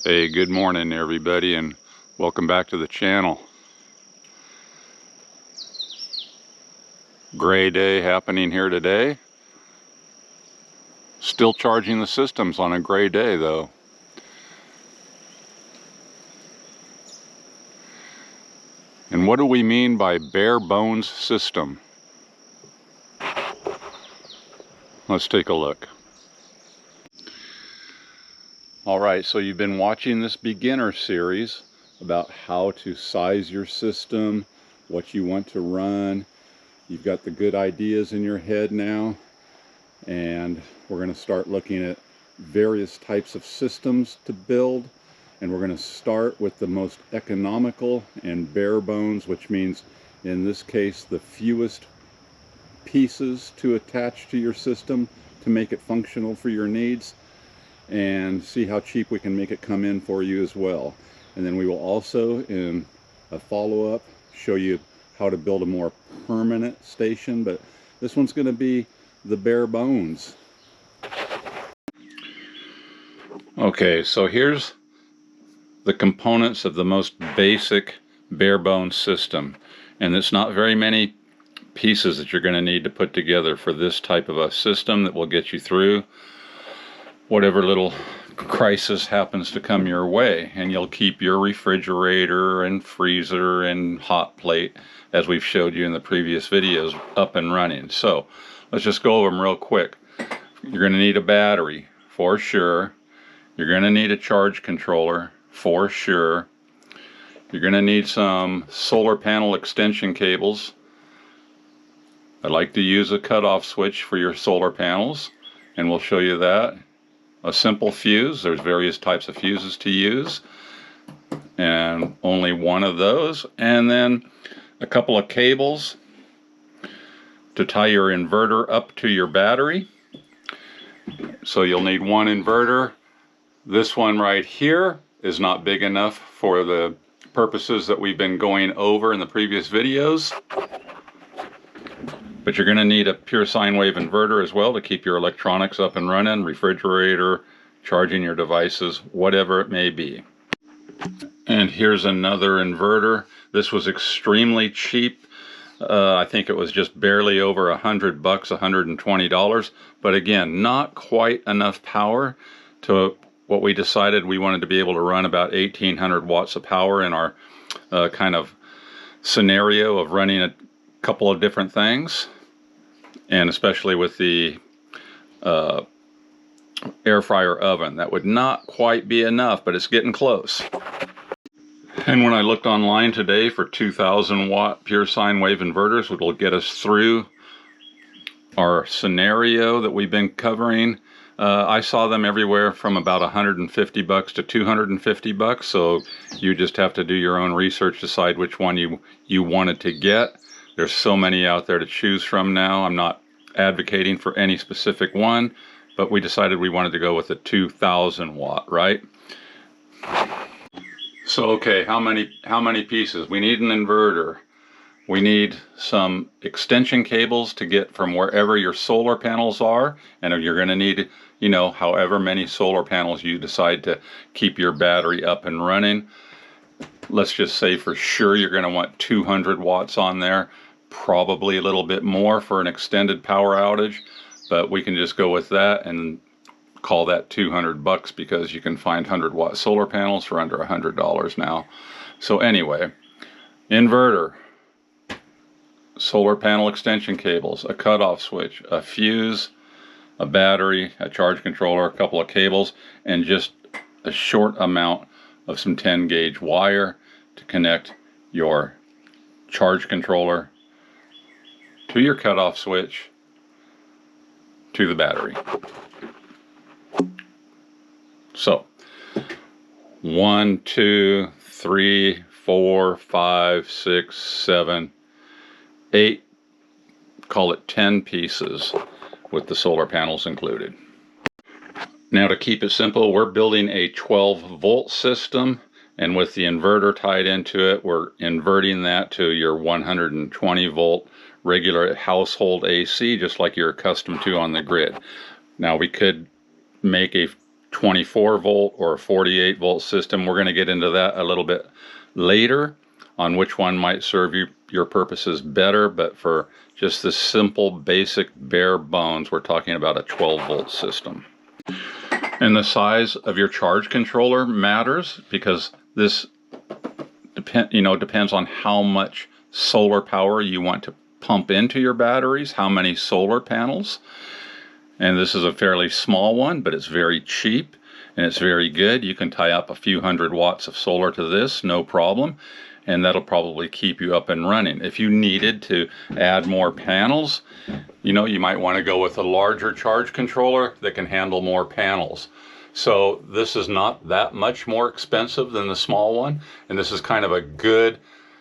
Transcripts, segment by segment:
Hey, good morning everybody, and welcome back to the channel. Gray day happening here today. Still charging the systems on a gray day though. And what do we mean by bare bones system? Let's take a look. Alright, so you've been watching this beginner series about how to size your system, what you want to run. You've got the good ideas in your head now, and we're going to start looking at various types of systems to build. And we're going to start with the most economical and bare bones, which means in this case the fewest pieces to attach to your system to make it functional for your needs, and see how cheap we can make it come in for you as well. And then we will also, in a follow-up, show you how to build a more permanent station, but this one's going to be the bare bones. Okay, so here's the components of the most basic bare bones system, and it's not very many pieces that you're going to need to put together for this type of a system that will get you through whatever little crisis happens to come your way, and you'll keep your refrigerator and freezer and hot plate, as we've showed you in the previous videos, up and running. So let's just go over them real quick. You're going to need a battery for sure. You're going to need a charge controller for sure. You're going to need some solar panel extension cables. I like to use a cutoff switch for your solar panels, and we'll show you that. A simple fuse. There's various types of fuses to use, and only one of those. And then a couple of cables to tie your inverter up to your battery. So you'll need one inverter. This one right here is not big enough for the purposes that we've been going over in the previous videos. But you're going to need a pure sine wave inverter as well to keep your electronics up and running, refrigerator, charging your devices, whatever it may be. And here's another inverter. This was extremely cheap. I think it was just barely over $100, $120. But again, not quite enough power to what we decided we wanted to be able to run about 1800 watts of power in our kind of scenario of running a couple of different things. And especially with the air fryer oven, that would not quite be enough, but it's getting close. And when I looked online today for 2000 watt pure sine wave inverters, which will get us through our scenario that we've been covering, I saw them everywhere from about $150 to $250. So you just have to do your own research, decide which one you wanted to get. There's so many out there to choose from now. I'm not advocating for any specific one, but we decided we wanted to go with the 2000 watt, right? So okay, how many pieces? We need an inverter. We need some extension cables to get from wherever your solar panels are, and you're going to need, you know, however many solar panels you decide to keep your battery up and running. Let's just say for sure you're going to want 200 watts on there. Probably a little bit more for an extended power outage, but we can just go with that and call that $200 because you can find 100-watt solar panels for under $100 now. So anyway, inverter, solar panel extension cables, a cutoff switch, a fuse, a battery, a charge controller, a couple of cables, and just a short amount of some 10-gauge wire to connect your charge controller to your cutoff switch to the battery. So 1, 2, 3, 4, 5, 6, 7, 8, call it 10 pieces with the solar panels included. Now, to keep it simple, we're building a 12-volt system, and with the inverter tied into it, we're inverting that to your 120-volt regular household AC, just like you're accustomed to on the grid. Now, we could make a 24 volt or a 48 volt system. We're going to get into that a little bit later on which one might serve your purposes better, but for just the simple basic bare bones, we're talking about a 12 volt system. And the size of your charge controller matters, because this depends on how much solar power you want to pump into your batteries, how many solar panels. And this is a fairly small one, but it's very cheap and it's very good. You can tie up a few hundred watts of solar to this, no problem, and that'll probably keep you up and running. If you needed to add more panels, you might want to go with a larger charge controller that can handle more panels. So this is not that much more expensive than the small one, and this is kind of a good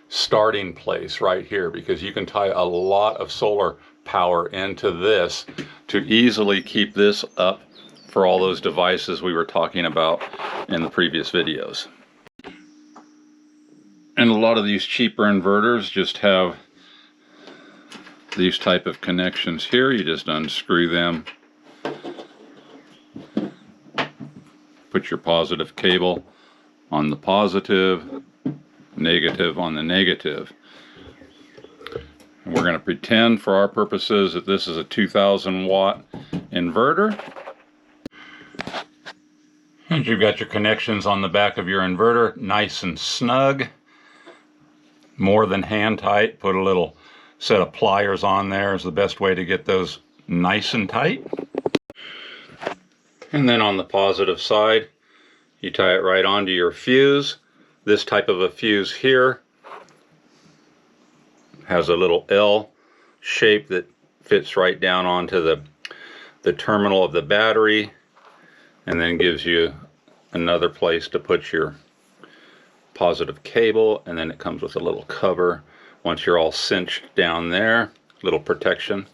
starting place right here, because you can tie a lot of solar power into this to easily keep this up for all those devices we were talking about in the previous videos. And a lot of these cheaper inverters just have these type of connections here. You just unscrew them, put your positive cable on the positive, negative on the negative. And we're going to pretend for our purposes that this is a 2000 watt inverter. And you've got your connections on the back of your inverter nice and snug, more than hand tight. Put a little set of pliers on there is the best way to get those nice and tight. And then on the positive side, you tie it right onto your fuse. This type of a fuse here has a little L shape that fits right down onto the terminal of the battery, and then gives you another place to put your positive cable, and then it comes with a little cover once you're all cinched down there, little protection,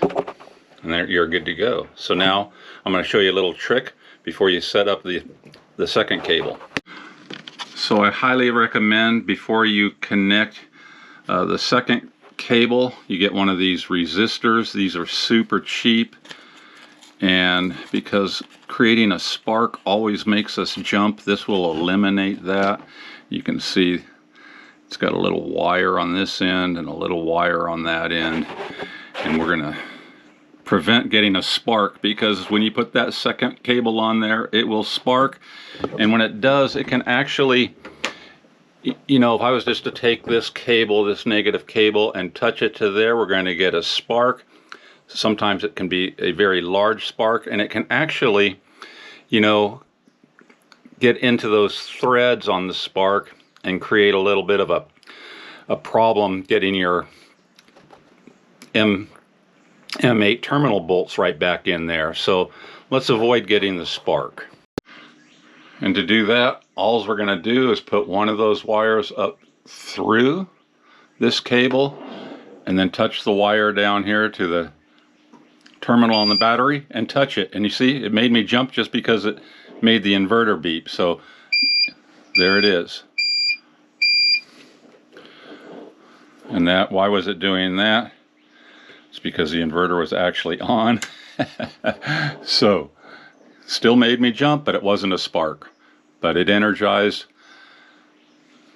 and there you're good to go. So now I'm going to show you a little trick before you set up the second cable. So I highly recommend, before you connect the second cable, you get one of these resistors. These are super cheap, and because creating a spark always makes us jump, this will eliminate that. You can see it's got a little wire on this end and a little wire on that end, and we're going to prevent getting a spark, because when you put that second cable on there, it will spark. And when it does, it can actually, if I was just to take this cable, this negative cable, and touch it to there, we're going to get a spark. Sometimes it can be a very large spark, and it can actually, get into those threads on the spark and create a little bit of a problem getting your M8 terminal bolts right back in there. So let's avoid getting the spark. And to do that, all we're going to do is put one of those wires up through this cable, and then touch the wire down here to the terminal on the battery and touch it. And you see, it made me jump just because it made the inverter beep. So there it is. And that, why was it doing that? It's because the inverter was actually on. So still made me jump, but it wasn't a spark, but it energized.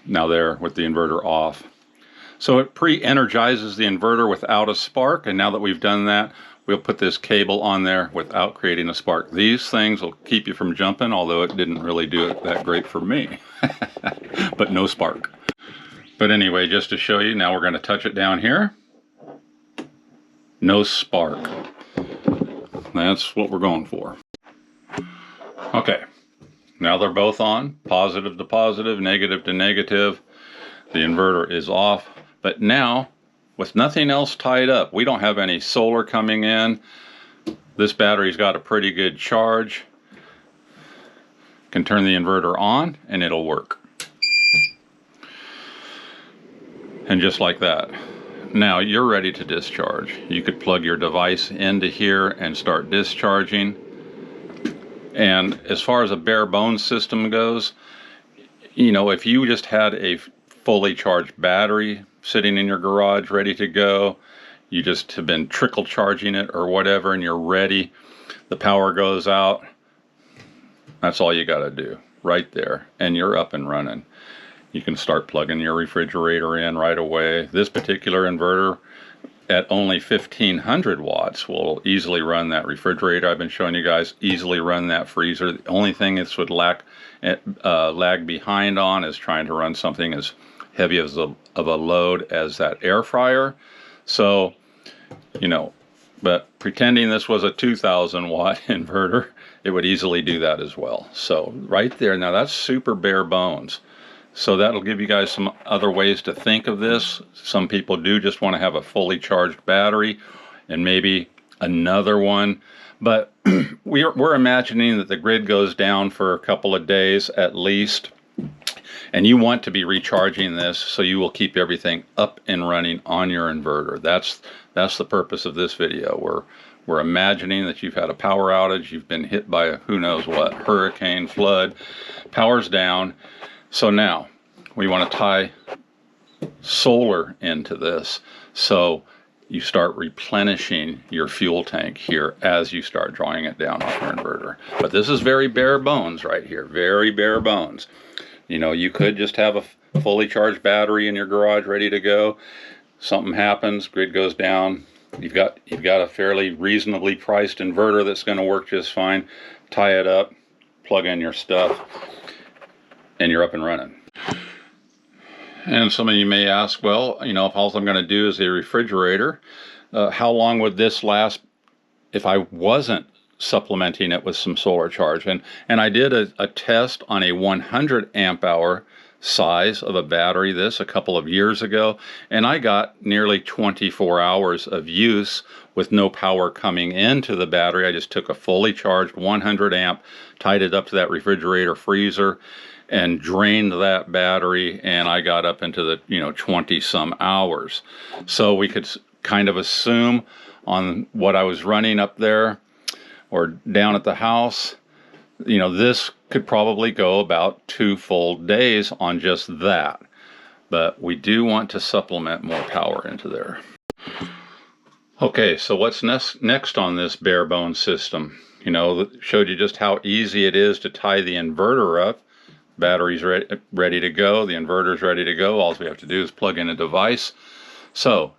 Now there, with the inverter off. So it pre-energizes the inverter without a spark, and now that we've done that, we'll put this cable on there without creating a spark. These things will keep you from jumping, although it didn't really do it that great for me. But no spark. But anyway, just to show you, now we're going to touch it down here. No spark. That's what we're going for. Okay, now they're both on, positive to positive, negative to negative. The inverter is off, but now, with nothing else tied up, we don't have any solar coming in. This battery's got a pretty good charge. Can turn the inverter on and it'll work. And just like that. Now you're ready to discharge. You could plug your device into here and start discharging. And as far as a bare bones system goes, if you just had a fully charged battery sitting in your garage ready to go, you just have been trickle charging it or whatever, and you're ready, the power goes out, That's all you got to do right there, and you're up and running. You can start plugging your refrigerator in right away. This particular inverter at only 1500 watts will easily run that refrigerator I've been showing you guys, easily run that freezer. The only thing this would lag behind on is trying to run something as heavy as of a load as that air fryer. So, you know, but pretending this was a 2000 watt inverter, it would easily do that as well. So right there, now that's super bare bones. So that'll give you guys some other ways to think of this. Some people do just want to have a fully charged battery and maybe another one. But we're imagining that the grid goes down for a couple of days at least. And you want to be recharging this so you will keep everything up and running on your inverter. That's the purpose of this video. We're imagining that you've had a power outage, you've been hit by a who knows what, hurricane, flood, power's down. So now we want to tie solar into this, so you start replenishing your fuel tank here as you start drawing it down off your inverter. But this is very bare bones right here, very bare bones. You know, you could just have a fully charged battery in your garage ready to go. Something happens, grid goes down. You've got a fairly reasonably priced inverter that's going to work just fine. Tie it up, plug in your stuff, and you're up and running. And some of you may ask, well, you know, if all I'm going to do is a refrigerator, how long would this last if I wasn't supplementing it with some solar charge? And I did a test on a 100 amp hour size of a battery a couple of years ago, and I got nearly 24 hours of use with no power coming into the battery. I just took a fully charged 100 amp, tied it up to that refrigerator freezer, and drained that battery, and I got up into the 20 some hours. So we could kind of assume on what I was running up there or down at the house, this could probably go about 2 full days on just that. But we do want to supplement more power into there. Okay, so what's next on this bare bones system? Showed you just how easy it is to tie the inverter up. Battery's ready to go, the inverter's ready to go. All we have to do is plug in a device. So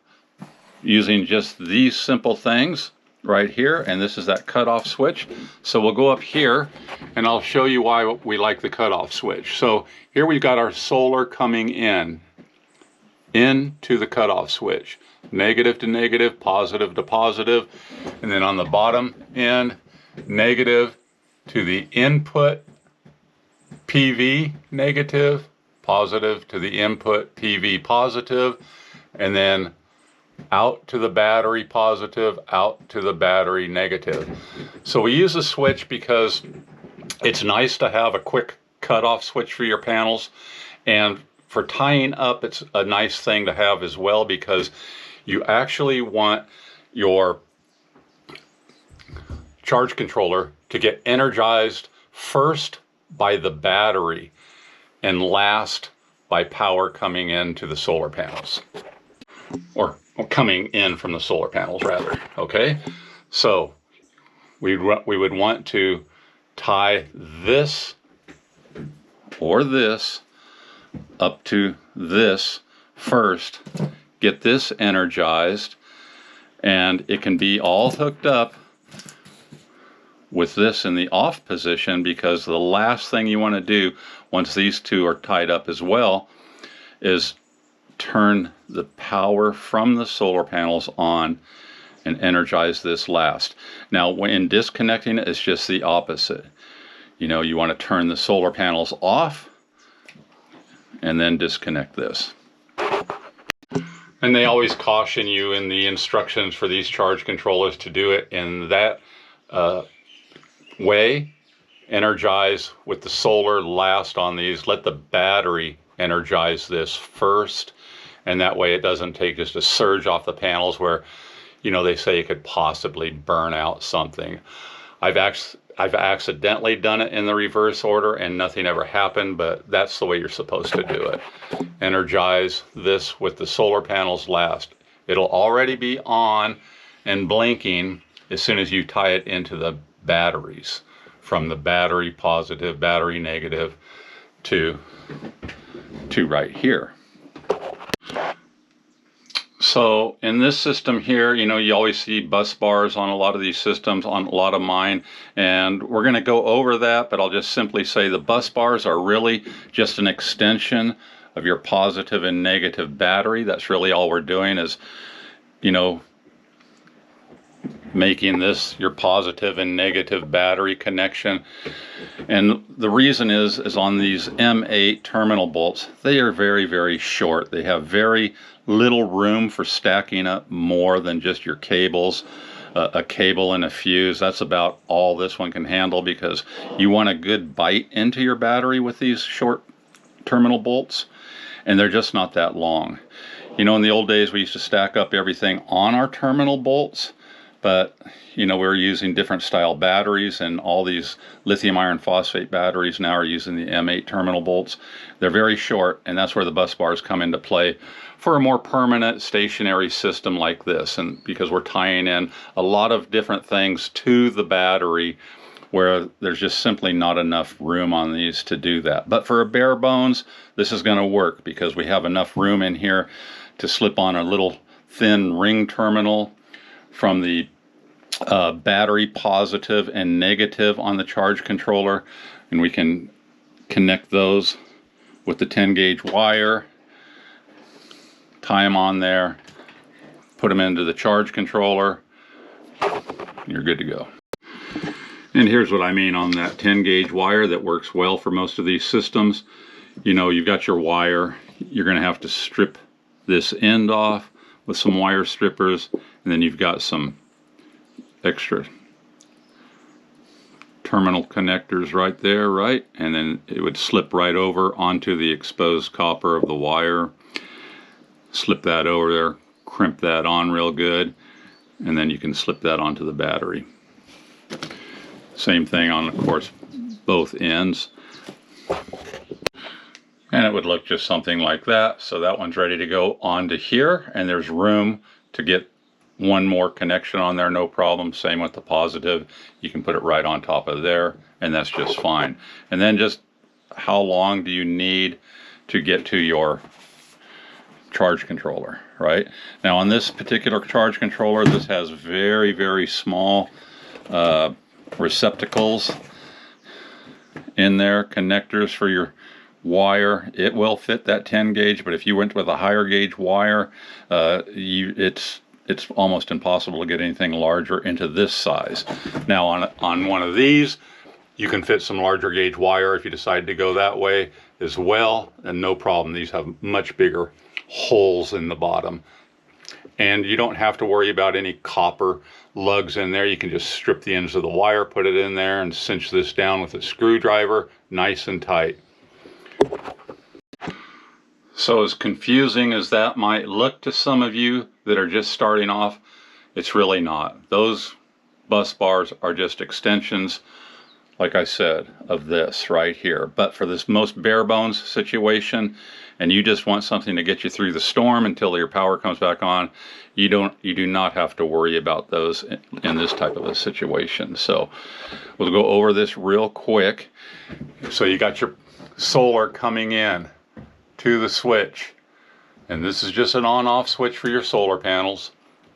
using just these simple things right here, and this is that cutoff switch. So we'll go up here and I'll show you why we like the cutoff switch. So here we've got our solar coming into the cutoff switch, negative to negative, positive to positive, and then on the bottom end, negative to the input PV negative, positive to the input PV positive, and then out to the battery positive, out to the battery negative. So we use a switch because it's nice to have a quick cutoff switch for your panels, and for tying up it's a nice thing to have as well, because you actually want your charge controller to get energized first by the battery and last by power coming into the solar panels, or coming in from the solar panels rather. Okay, so we would want to tie this or this up to this first, get this energized, and it can be all hooked up with this in the off position, because the last thing you want to do once these two are tied up as well is turn the power from the solar panels on and energize this last. Now when disconnecting it, it's just the opposite. You want to turn the solar panels off and then disconnect this. And they always caution you in the instructions for these charge controllers to do it in that way. Energize with the solar last on these. Let the battery energize this first, and that way it doesn't take just a surge off the panels where they say it could possibly burn out something. I've accidentally done it in the reverse order and nothing ever happened, but that's the way you're supposed to do it. Energize this with the solar panels last. It'll already be on and blinking as soon as you tie it into the batteries from the battery positive, battery negative to right here. So in this system here, you know, you always see bus bars on a lot of these systems, on a lot of mine, and we're going to go over that, but I'll just simply say the bus bars are really just an extension of your positive and negative battery. That's really all we're doing is, you know, making this your positive and negative battery connection. And the reason is on these M8 terminal bolts, they are very, very short. They have very little room for stacking up more than just your cables, a cable and a fuse. That's about all this one can handle, because you want a good bite into your battery with these short terminal bolts, and they're just not that long. You know, in the old days we used to stack up everything on our terminal bolts, but you know, we're using different style batteries, and all these lithium iron phosphate batteries now are using the M8 terminal bolts. They're very short, and that's where the bus bars come into play for a more permanent stationary system like this, and because we're tying in a lot of different things to the battery where there's just simply not enough room on these to do that. But for a bare bones, this is going to work, because we have enough room in here to slip on a little thin ring terminal from the battery positive and negative on the charge controller, and we can connect those with the 10 gauge wire, tie them on there, put them into the charge controller, you're good to go. And here's what I mean on that 10 gauge wire that works well for most of these systems. You know, you've got your wire, you're going to have to strip this end off with some wire strippers, and then you've got some extra terminal connectors right there, right? And then it would slip right over onto the exposed copper of the wire. Slip that over there, crimp that on real good, and then you can slip that onto the battery. Same thing on, of course, both ends. And it would look just something like that. So that one's ready to go onto here, and there's room to get one more connection on there, no problem. Same with the positive. You can put it right on top of there, and that's just fine. And then just how long do you need to get to your charge controller, right? Now on this particular charge controller, this has very, very small receptacles in there, connectors for your wire. It will fit that 10 gauge, but if you went with a higher gauge wire, it's almost impossible to get anything larger into this size. Now on one of these, you can fit some larger gauge wire if you decide to go that way as well, and no problem. These have much bigger holes in the bottom, and you don't have to worry about any copper lugs in there. You can just strip the ends of the wire, put it in there, and cinch this down with a screwdriver nice and tight. So as confusing as that might look to some of you that are just starting off, it's really not. Those bus bars are just extensions, like I said, of this right here. But for this most bare bones situation, and you just want something to get you through the storm until your power comes back on, you do not have to worry about those in this type of a situation. So we'll go over this real quick. So you got your solar coming in to the switch, and this is just an on-off switch for your solar panels,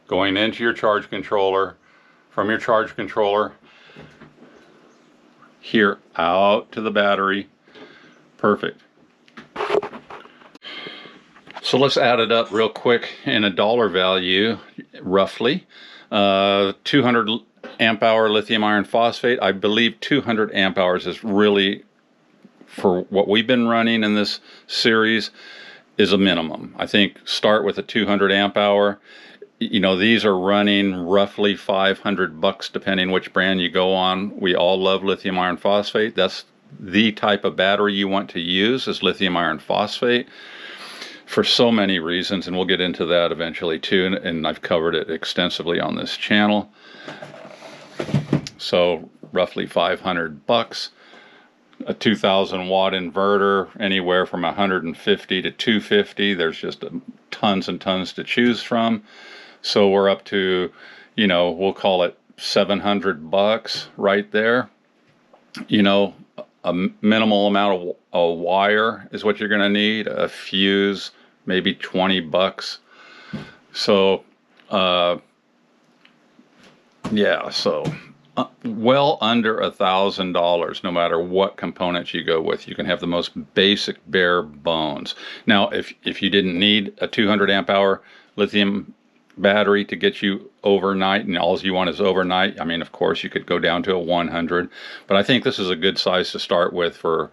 going into your charge controller, from your charge controller here out to the battery. Perfect. So let's add it up real quick in a dollar value, roughly. 200 amp hour lithium iron phosphate. I believe 200 amp hours is really, for what we've been running in this series, is a minimum. I think start with a 200 amp hour. You know, these are running roughly $500 depending which brand you go on. We all love lithium iron phosphate. That's the type of battery you want to use, is lithium iron phosphate, for so many reasons, and we'll get into that eventually too, and I've covered it extensively on this channel. So roughly $500. A 2,000 watt inverter, anywhere from 150 to 250. There's just tons and tons to choose from. So we're up to, you know, we'll call it $700 right there. you know, a minimal amount of a wire is what you're going to need. A fuse, maybe 20 bucks. So, yeah, so well under $1,000, no matter what components you go with. You can have the most basic bare bones. Now, if you didn't need a 200 amp hour lithium battery to get you overnight, and all you want is overnight, I mean, of course, you could go down to a 100, but I think this is a good size to start with for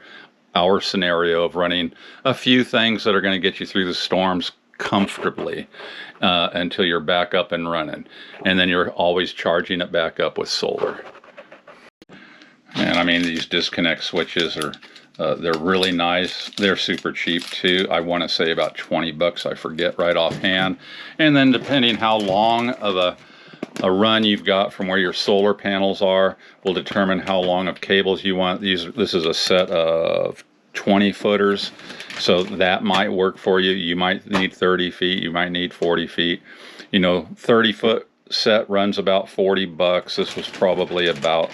our scenario of running a few things that are going to get you through the storms comfortably until you're back up and running, and then you're always charging it back up with solar. And I mean, these disconnect switches are they're really nice. They're super cheap too. I want to say about 20 bucks, I forget right offhand. And then depending how long of a run you've got from where your solar panels are will determine how long of cables you want. This is a set of 20 footers, so that might work for you. You might need 30 feet, you might need 40 feet. You know, 30-foot set runs about 40 bucks. This was probably about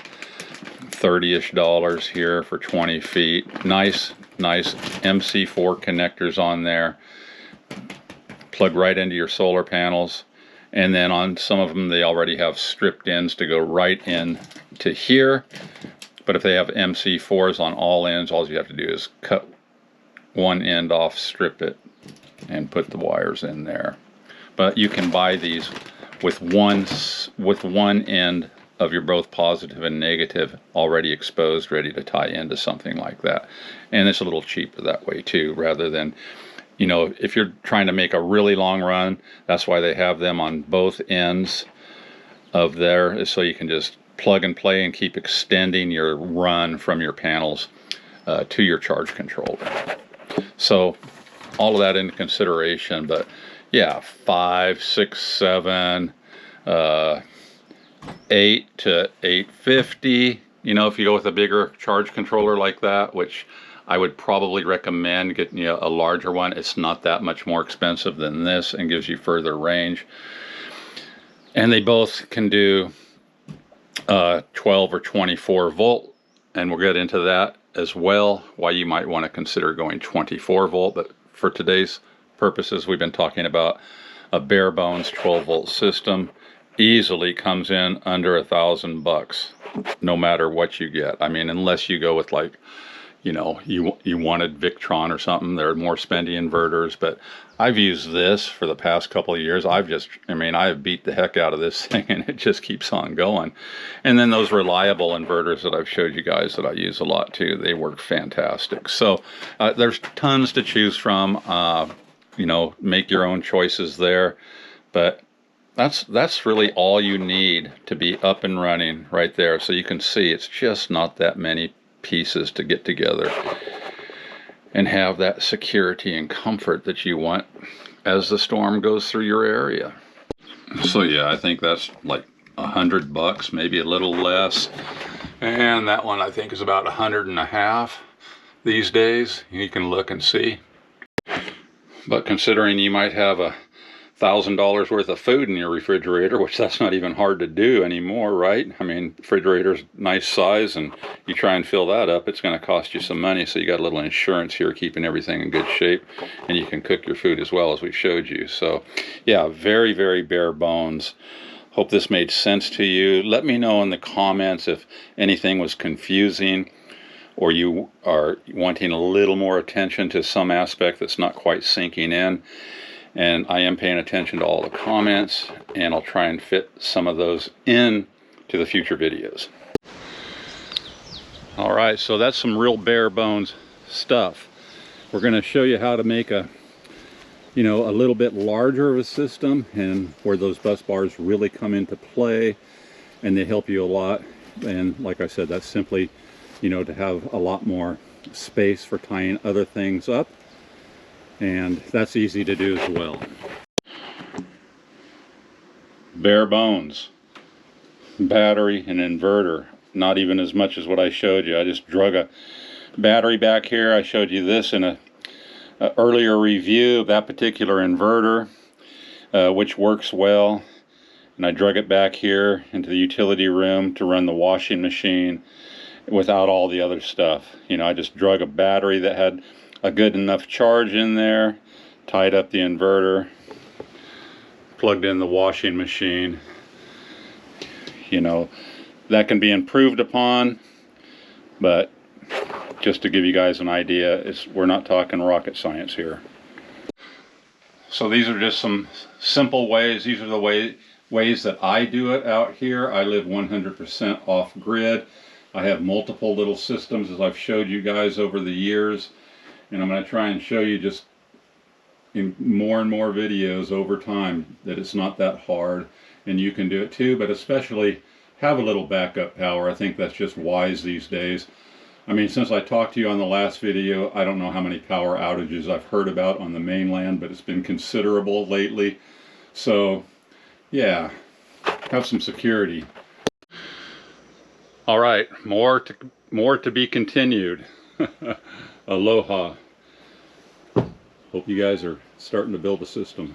$30-ish here for 20 feet. Nice MC4 connectors on there. Plug right into your solar panels. And then on some of them, they already have stripped ends to go right in to here. But if they have MC4s on all ends, all you have to do is cut one end off, strip it, and put the wires in there. But you can buy these with one end of your both positive and negative already exposed, ready to tie into something like that. And it's a little cheaper that way too, rather than, you know, if you're trying to make a really long run, that's why they have them on both ends of there, so you can just plug and play and keep extending your run from your panels to your charge controller. So all of that into consideration, but yeah, 5, 6, 7, 8 to 850. You know, if you go with a bigger charge controller like that, which I would probably recommend getting you a larger one. It's not that much more expensive than this and gives you further range. And they both can do 12 or 24 volt, and we'll get into that as well, why you might want to consider going 24 volt. But for today's purposes, we've been talking about a bare bones 12 volt system. Easily comes in under $1,000 no matter what you get. I mean, unless you go with, like, you know, you wanted Victron or something, they're more spendy inverters. But I've used this for the past couple of years. I have beat the heck out of this thing, and it just keeps on going. And then those reliable inverters that I've showed you guys that I use a lot too, they work fantastic. So there's tons to choose from. You know, make your own choices there. But that's really all you need to be up and running right there. So you can see it's just not that many pieces to get together and have that security and comfort that you want as the storm goes through your area. So yeah, I think that's like $100, maybe a little less. And that one I think is about $150 these days. You can look and see. But considering you might have $1,000 worth of food in your refrigerator, which that's not even hard to do anymore, right? I mean, refrigerator's nice size, and you try and fill that up, it's going to cost you some money. So you got a little insurance here keeping everything in good shape, and you can cook your food as well as we showed you. So yeah, very, very bare bones. Hope this made sense to you. Let me know in the comments if anything was confusing, or you are wanting a little more attention to some aspect that's not quite sinking in. And I am paying attention to all the comments, and I'll try and fit some of those in to the future videos. All right, so that's some real bare bones stuff. We're going to show you how to make a little bit larger of a system, and where those bus bars really come into play, and they help you a lot. And like I said, that's simply, to have a lot more space for tying other things up. And that's easy to do as well. Bare bones. Battery and inverter. Not even as much as what I showed you. I just drug a battery back here. I showed you this in a earlier review of that particular inverter, which works well. And I drug it back here into the utility room to run the washing machine. without all the other stuff. You know, I just drug a battery that had a good enough charge in there, tied up the inverter, plugged in the washing machine. You know, that can be improved upon, but just to give you guys an idea, we're not talking rocket science here. So these are just some simple ways. These are the ways that I do it out here. I live 100% off grid. I have multiple little systems, as I've showed you guys over the years, and I'm going to try and show you just in more and more videos over time that it's not that hard, and you can do it too. But especially have a little backup power. I think that's just wise these days. I mean, since I talked to you on the last video, I don't know how many power outages I've heard about on the mainland, but it's been considerable lately. So yeah, have some security. All right, more to be continued. Aloha. Hope you guys are starting to build a system.